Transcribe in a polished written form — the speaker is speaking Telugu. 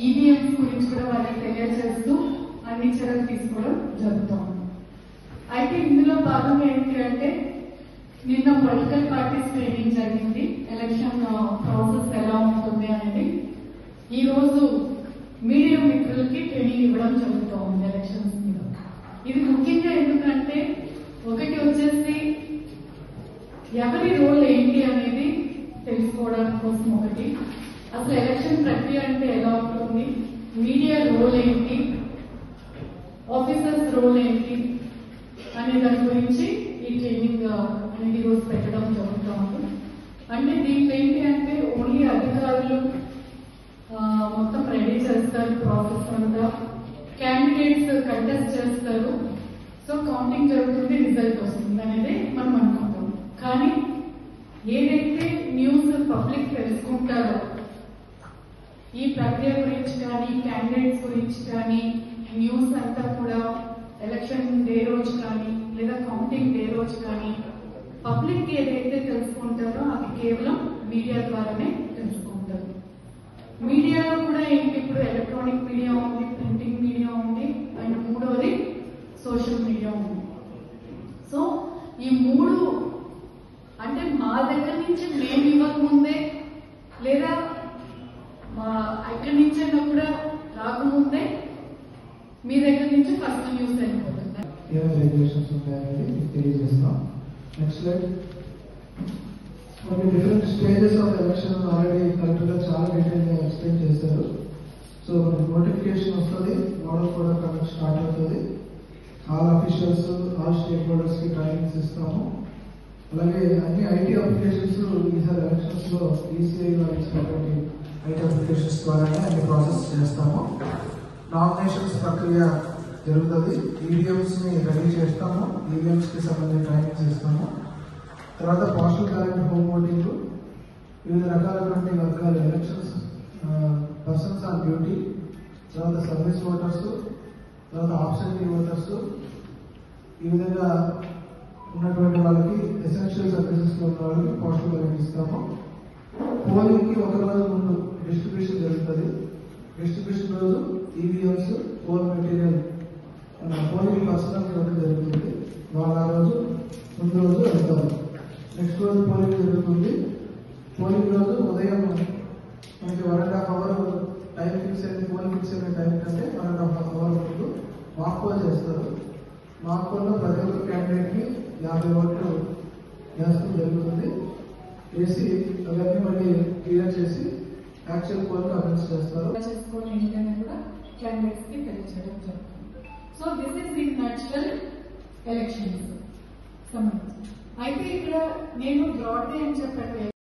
ఈవీఎంస్ గురించి కూడా వాళ్ళకి తెలియజేస్తూ అన్ని చర్యలు తీసుకోవడం జరుగుతుంది. అయితే ఇందులో భాగంగా ఏంటి అంటే నిన్న పొలిటికల్ పార్టీస్ ట్రైనింగ్ జరిగింది. ఎలక్షన్ ప్రాసెస్ ఎలా ఉంటుంది అనేది ఈ రోజు మీడియా మిత్రులకి ట్రైనింగ్ ఇవ్వడం జరుగుతుంది ఎలక్షన్స్ మీద. ఇది ముఖ్యంగా ఎందుకంటే ఒకటి వచ్చేసి ఎవరి రోల్ ఏంటి అనేది తెలుసుకోవడానికి కోసం, ఒకటి అసలు ఎలక్షన్ ప్రక్రియ అంటే ఎలా ఉంటుంది, మీడియా రోల్ ఏంటి, ఆఫీసర్స్ రోల్ ఏంటి అనే దాని గురించి ఈ ట్రైనింగ్ అనేది రోజు పెట్టడం జరుగుతుంది. అంటే దీంట్లో ఏంటి అంటే ఓన్లీ అధికారులు మొత్తం రెడీ చేస్తారు, ప్రాసెస్ అంతా క్యాండిడేట్స్ కంటెస్ట్ చేస్తారు, సో కౌంటింగ్ జరుగుతుంది, రిజల్ట్ వస్తుంది అనేది మనం అనుకుంటాం. కానీ ఏదైతే న్యూస్ పబ్లిక్ తెలుసుకుంటారో ఈ ప్రక్రియ గురించి కానీ క్యాండిడేట్స్ గురించి కానీ న్యూస్ అంతా కూడా ఎలక్షన్ డే రోజు కానీ లేదా కౌంటింగ్ డే రోజు కానీ పబ్లిక్ ఏదైతే తెలుసుకుంటారో అది కేవలం మీడియా ద్వారానే తెలుసుకుంటారు. మీడియాలో కూడా ఏంటి, ఇప్పుడు ఎలక్ట్రానిక్ మీడియా ఉంది, ప్రింటింగ్ మీడియా ఉంది, అండ్ మూడవది సోషల్ మీడియా ఉంది. సో ఈ మూడు అంటే మా దగ్గర నుంచి మేము ఇవ్వకముందే లేదా మా ఎక్కడి నుంచైనా కూడా రాకముందే మీ దగ్గర నుంచి ఫస్ట్ న్యూస్ అయిపోతుంది. ఏమైనా రెగ్యులేషన్స్ ఉంటాయనేది తెలియజేస్తాం. Next slide. మనకి different stages of election already collector గారు చాలా డీటెయిల్ గా ఎక్స్ప్లెయిన్ చేశారు. సో మనకి నోటిఫికేషన్ వస్తుంది, మోడల్ కూడా కనెక్ట్ స్టార్ట్ అవుతుంది. All officials, all stake holders కి ట్రైనింగ్స్ ఇస్తాము. అలాగే అన్ని ఐటీ అప్లికేషన్స్ ఈసారి ఎలక్షన్స్ లో ఈసీఐ ఇచ్చినటువంటి ఐటీ అప్లికేషన్స్ ద్వారానే అన్ని ప్రాసెస్ చేస్తాము. నామినేషన్స్ ప్రక్రియ జరుగుతుంది. ఈవీఎంస్ ని రెడీ చేస్తాము, ఈవీఎంస్ కి సంబంధించిన ట్రైనింగ్స్ ఇస్తాము. తర్వాత పోస్టల్ బ్యాలెట్, హోమ్ ఓటింగ్, వివిధ రకాలైనటువంటి వర్గాలు, ఎలక్షన్స్ పర్సన్స్ ఆన్ డ్యూటీ, తర్వాత సర్వీస్ ఓటర్స్, తర్వాత ఆబ్సెంటీ ఓటర్స్, ఈ విధంగా ఉన్నటువంటి వాళ్ళకి ఎసెన్షియల్ సర్వీసెస్ లో ఉన్న వాళ్ళకి పోస్టల్ బ్యాలెట్ ఇస్తాము. పోలింగ్ కి ఒక రోజు ముందు డిస్ట్రిబ్యూషన్ జరుగుతుంది. డిస్ట్రిబ్యూషన్ రోజు EVMs, poll material polling personnel ఇవ్వడం జరుగుతుంది. వాళ్ళ రోజు ముందు రోజు వెళ్తారు. నెక్స్ట్ రోజు పోలింగ్ జరుగుతుంది. పోలింగ్ రోజు ఉదయం మనకి 1.5 అవర్ టైం ఫిక్స్ అయింది. పోలింగ్ ఫిక్స్ అయిన టైం కంటే 1.5 అవర్ ముందు మాక్ పోల్ చేస్తారు. మాక్ పోల్ లో ప్రతి ఒక్క క్యాండిడేట్ కి 50 ఓట్లు వేస్తూ జరుగుతుంది. వేసి అవన్నీ మళ్ళీ క్లియర్ చేసి యాక్చువల్ పోల్ అనౌన్స్ చేస్తారు. కూడా క్యాండిడేట్స్ కి తెలియజేయడం జరుగుతుంది. So this is in natural elections సంబంధించి. అయితే ఇక్కడ నేను బ్రాడ్ డే అని చెప్పట్లేదు.